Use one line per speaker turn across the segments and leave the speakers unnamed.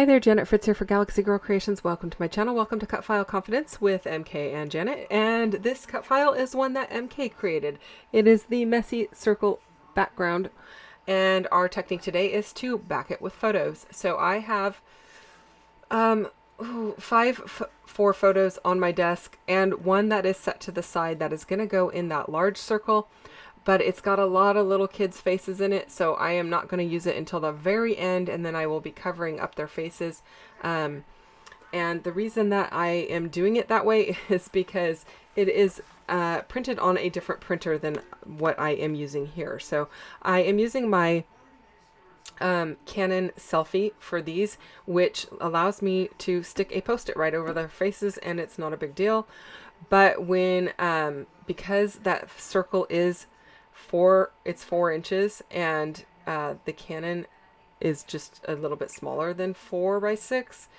Hi there, Janet Fritz here for Galaxy Girl Creations. Welcome to my channel. Welcome to Cutfile Confidence with MK and Janet. And this cut file is one that MK created. It is the messy circle background. And our technique today is to back it with photos. So I have four photos on my desk and one that is set to the side that is going to go in that large circle. But it's got a lot of little kids' faces in it, so I am not going to use it until the very end, and then I will be covering up their faces. And the reason that I am doing it that way is because it is printed on a different printer than what I am using here. So I am using my Canon Selfie for these, which allows me to stick a Post-it right over their faces, and it's not a big deal. But when, because that circle is it's 4 inches, and the Canon is just a little bit smaller than 4 by 6,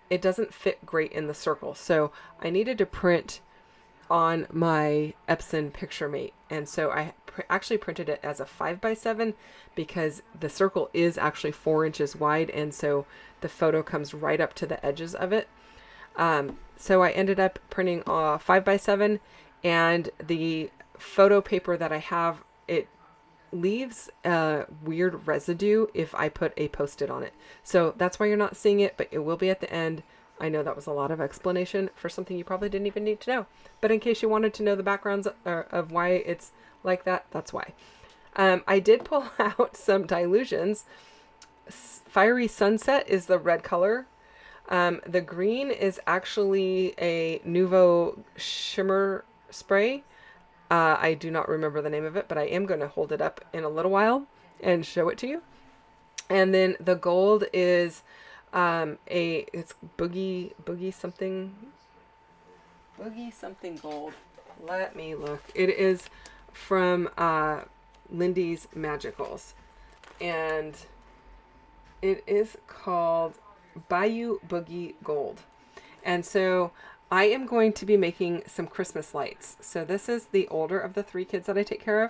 it doesn't fit great in the circle. So I needed to print on my Epson PictureMate, and so I actually printed it as a 5 by 7 because the circle is actually 4 inches wide, and so the photo comes right up to the edges of it. So I ended up printing 5 by 7, and the photo paper that I have, it leaves a weird residue if I put a Post-it on it. So that's why you're not seeing it, but it will be at the end. I know that was a lot of explanation for something you probably didn't even need to know. But in case you wanted to know the backgrounds of why it's like that, that's why. I did pull out some dilutions. Fiery Sunset is the red color. The green is actually a Nouveau Shimmer Spray. I do not remember the name of it, but I am going to hold it up in a little while and show it to you. And then the gold is it's boogie something gold. Let me look. It is from Lindy's Magicals, and it is called Bayou Boogie Gold. And so I am going to be making some Christmas lights. So this is the older of the 3 kids that I take care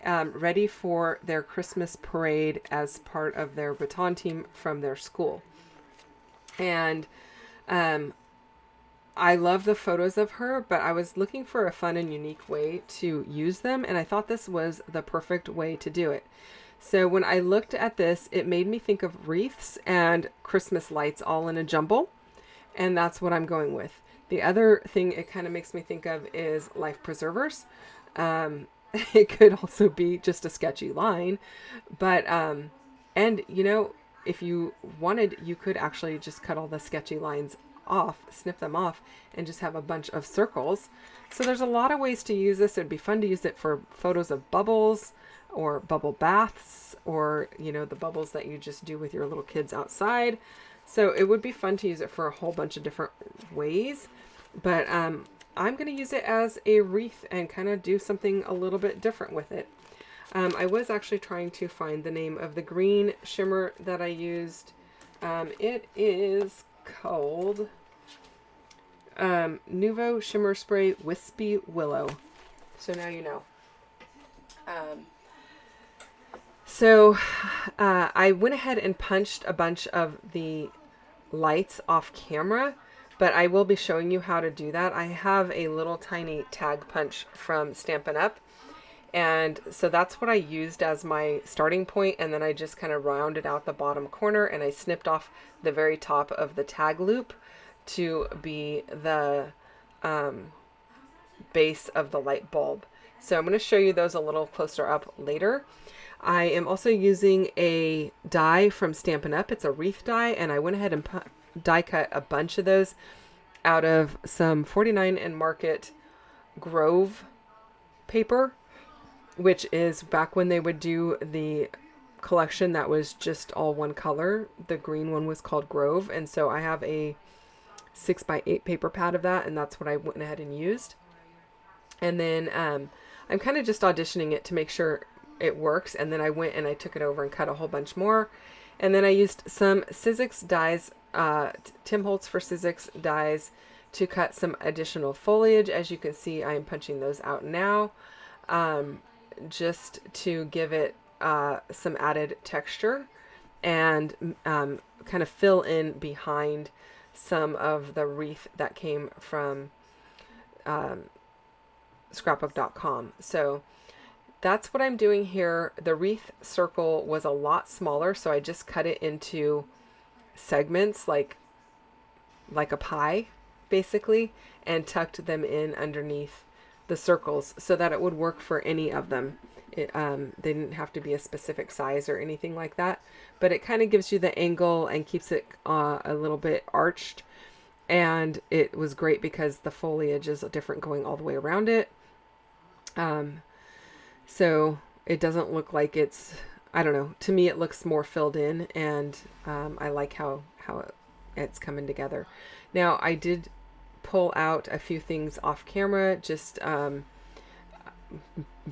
of, ready for their Christmas parade as part of their baton team from their school. And I love the photos of her, but I was looking for a fun and unique way to use them, and I thought this was the perfect way to do it. So when I looked at this, it made me think of wreaths and Christmas lights all in a jumble, and that's what I'm going with. The other thing it kind of makes me think of is life preservers. It could also be just a sketchy line, but, and you know, if you wanted, you could actually just cut all the sketchy lines off, snip them off, and just have a bunch of circles. So there's a lot of ways to use this. It'd be fun to use it for photos of bubbles or bubble baths, or, you know, the bubbles that you just do with your little kids outside. So it would be fun to use it for a whole bunch of different ways, but I'm going to use it as a wreath and kind of do something a little bit different with it. I was actually trying to find the name of the green shimmer that I used. It is called Nouveau Shimmer Spray Wispy Willow. So now you know. I went ahead and punched a bunch of the lights off camera, but I will be showing you how to do that. I have a little tiny tag punch from Stampin' Up, and so that's what I used as my starting point, and then I just kind of rounded out the bottom corner, and I snipped off the very top of the tag loop to be the base of the light bulb. So I'm going to show you those a little closer up later. I am also using a die from Stampin' Up. It's a wreath die, and I went ahead and die cut a bunch of those out of some 49 and Market Grove paper, which is back when they would do the collection that was just all one color. The green one was called Grove, and so I have a 6 by 8 paper pad of that, and that's what I went ahead and used. And then I'm kind of just auditioning it to make sure it works, and then I went and I took it over and cut a whole bunch more. And then I used some Sizzix dies, Tim Holtz for Sizzix dies, to cut some additional foliage. As you can see, I am punching those out now, just to give it some added texture. and kind of fill in behind some of the wreath that came from scrapbook.com. So that's what I'm doing here. The wreath circle was a lot smaller, so I just cut it into segments like a pie, basically, and tucked them in underneath the circles so that it would work for any of them. They didn't have to be a specific size or anything like that, but it kind of gives you the angle and keeps it a little bit arched. And it was great because the foliage is different going all the way around it. So it doesn't look like it's, I don't know, to me it looks more filled in, and I like how it's coming together. Now I did pull out a few things off camera, just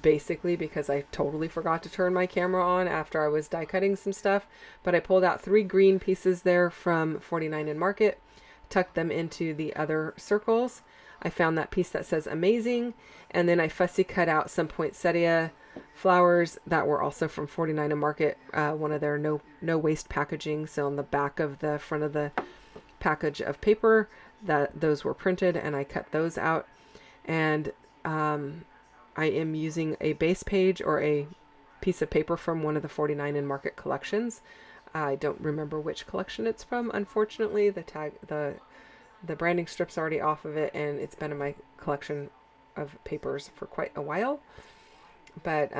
basically because I totally forgot to turn my camera on after I was die cutting some stuff, but I pulled out 3 green pieces there from 49 in Market, tucked them into the other circles. I found that piece that says amazing, and then I fussy cut out some poinsettia flowers that were also from 49 in Market, one of their no waste packaging. So on the back of the front of the package of paper, those were printed, and I cut those out. And I am using a base page or a piece of paper from one of the 49 in Market collections. I don't remember which collection it's from, unfortunately. The branding strip's already off of it, and it's been in my collection of papers for quite a while. But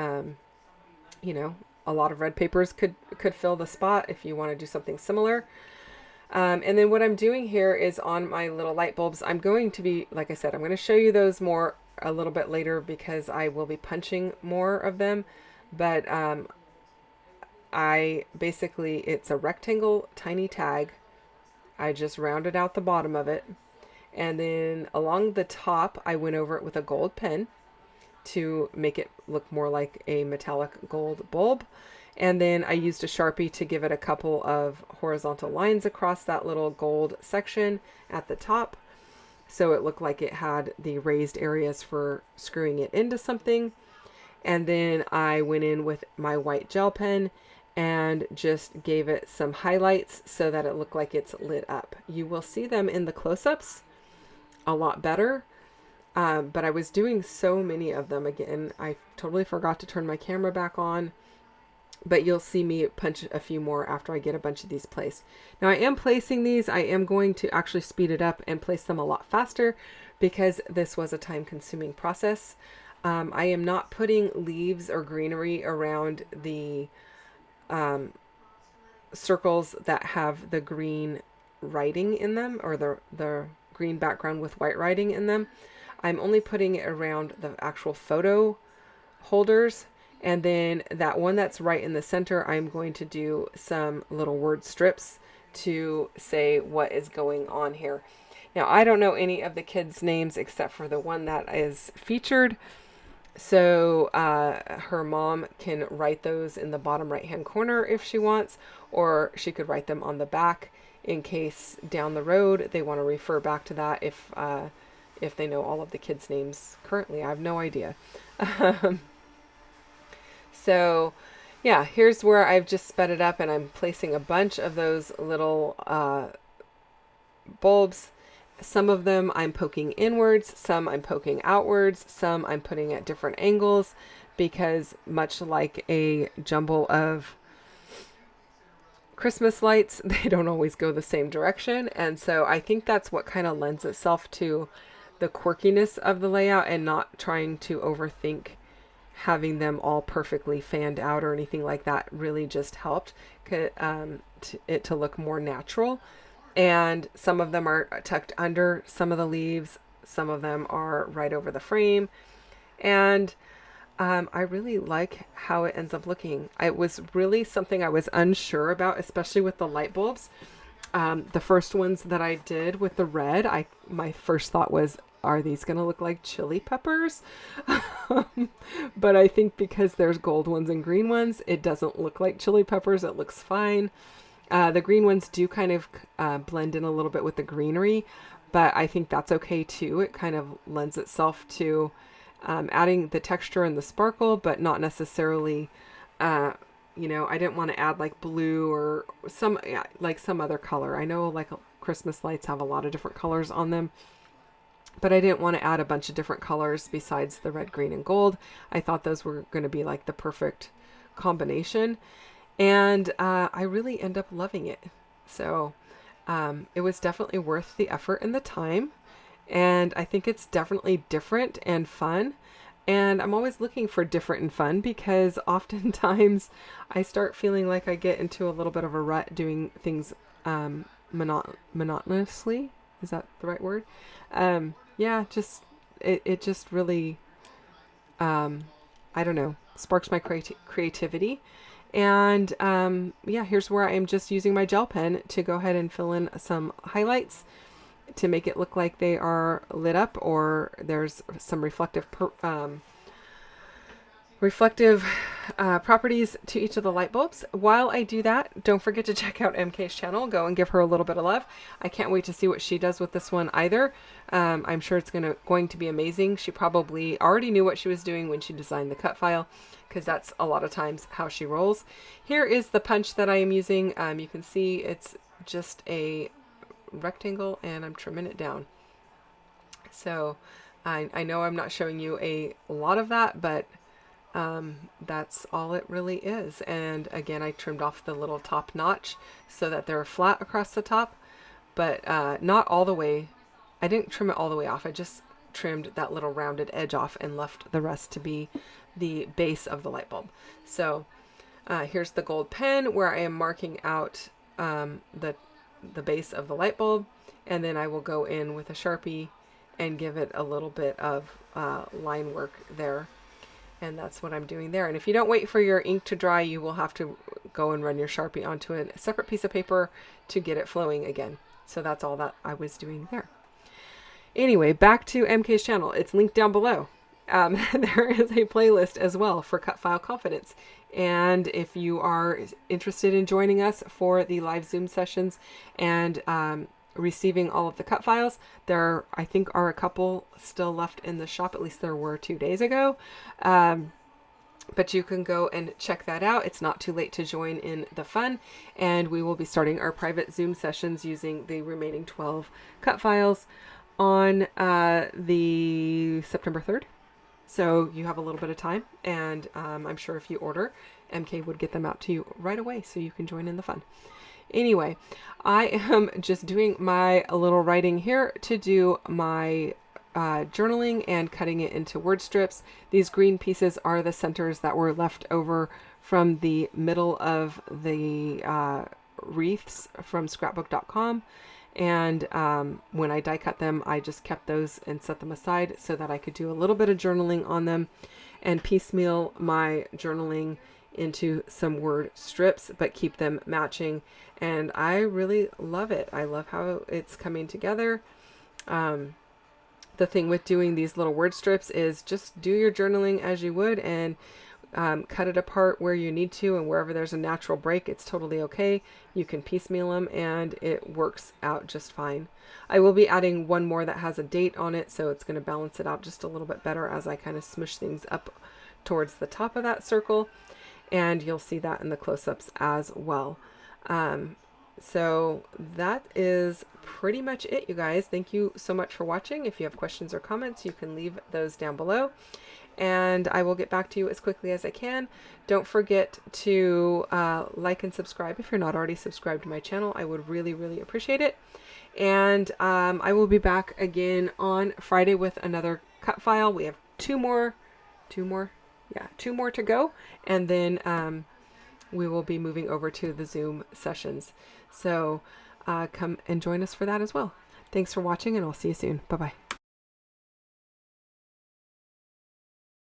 you know, a lot of red papers could fill the spot if you want to do something similar. And then what I'm doing here is on my little light bulbs, I'm going to be, like I said, I'm going to show you those more a little bit later because I will be punching more of them. But it's a rectangle tiny tag. I just rounded out the bottom of it. And then along the top, I went over it with a gold pen to make it look more like a metallic gold bulb. And then I used a Sharpie to give it a couple of horizontal lines across that little gold section at the top. So it looked like it had the raised areas for screwing it into something. And then I went in with my white gel pen and just gave it some highlights so that it looked like it's lit up. You will see them in the close-ups a lot better. But I was doing so many of them. Again, I totally forgot to turn my camera back on. But you'll see me punch a few more after I get a bunch of these placed. Now I am placing these. I am going to actually speed it up and place them a lot faster because this was a time-consuming process. I am not putting leaves or greenery around the circles that have the green writing in them, or the green background with white writing in them. I'm only putting it around the actual photo holders. And then that one that's right in the center, I'm going to do some little word strips to say what is going on here. Now, I don't know any of the kids' names except for the one that is featured. So her mom can write those in the bottom right-hand corner if she wants, or she could write them on the back in case down the road they want to refer back to that if they know all of the kids' names currently. I have no idea. So yeah, here's where I've just sped it up and I'm placing a bunch of those little bulbs. Some of them I'm poking inwards, some I'm poking outwards, some I'm putting at different angles because much like a jumble of Christmas lights, they don't always go the same direction. And so I think that's what kind of lends itself to the quirkiness of the layout and not trying to overthink having them all perfectly fanned out or anything like that. Really just helped it to look more natural. And some of them are tucked under some of the leaves. Some of them are right over the frame. And I really like how it ends up looking. It was really something I was unsure about, especially with the light bulbs. The first ones that I did with the red, my first thought was, are these going to look like chili peppers? But I think because there's gold ones and green ones, it doesn't look like chili peppers. It looks fine. The green ones do kind of blend in a little bit with the greenery, but I think that's okay too. It kind of lends itself to adding the texture and the sparkle, but not necessarily, you know, I didn't want to add like blue or some, yeah, like some other color. I know like Christmas lights have a lot of different colors on them, but I didn't want to add a bunch of different colors besides the red, green, and gold. I thought those were going to be like the perfect combination. And I really end up loving it. So it was definitely worth the effort and the time. And I think it's definitely different and fun. And I'm always looking for different and fun because oftentimes I start feeling like I get into a little bit of a rut doing things monotonously. Is that the right word? Yeah, just it just really, I don't know, sparks my creativity. And yeah, here's where I'm just using my gel pen to go ahead and fill in some highlights to make it look like they are lit up, or there's some reflective properties to each of the light bulbs. While I do that, don't forget to check out MK's channel. Go and give her a little bit of love. I can't wait to see what she does with this one either. I'm sure it's going to be amazing. She probably already knew what she was doing when she designed the Cutfile, because that's a lot of times how she rolls. Here is the punch that I am using. You can see it's just a rectangle and I'm trimming it down. So I know I'm not showing you a lot of that, but that's all it really is. And again, I trimmed off the little top notch so that they're flat across the top, but not all the way. I didn't trim it all the way off. I just trimmed that little rounded edge off and left the rest to be the base of the light bulb. So here's the gold pen where I am marking out the base of the light bulb, and then I will go in with a Sharpie and give it a little bit of line work there. And that's what I'm doing there. And if you don't wait for your ink to dry, you will have to go and run your Sharpie onto a separate piece of paper to get it flowing again. So that's all that I was doing there. Anyway, back to MK's channel. It's linked down below. There is a playlist as well for Cutfile Confidence. And if you are interested in joining us for the live Zoom sessions and receiving all of the cut files, there I think are a couple still left in the shop. At least there were 2 days ago. But you can go and check that out. It's not too late to join in the fun. And we will be starting our private Zoom sessions using the remaining 12 cut files on the September 3rd. So you have a little bit of time, and I'm sure if you order, MK would get them out to you right away so you can join in the fun. Anyway, I am just doing my little writing here to do my journaling and cutting it into word strips. These green pieces are the centers that were left over from the middle of the wreaths from scrapbook.com. And when I die cut them, I just kept those and set them aside so that I could do a little bit of journaling on them and piecemeal my journaling into some word strips, but keep them matching. And I really love it. I love how it's coming together. The thing with doing these little word strips is just do your journaling as you would, and cut it apart where you need to, and wherever there's a natural break, it's totally okay. You can piecemeal them and it works out just fine. I will be adding one more that has a date on it, so it's going to balance it out just a little bit better as I kind of smush things up towards the top of that circle, and you'll see that in the close-ups as well. So that is pretty much it, you guys. Thank you so much for watching. If you have questions or comments, you can leave those down below, and I will get back to you as quickly as I can. Don't forget to like and subscribe if you're not already subscribed to my channel. I would really, really appreciate it. And I will be back again on Friday with another cut file. We have two more to go, and then we will be moving over to the Zoom sessions. So come and join us for that as well. Thanks for watching, and I'll see you soon. Bye-bye.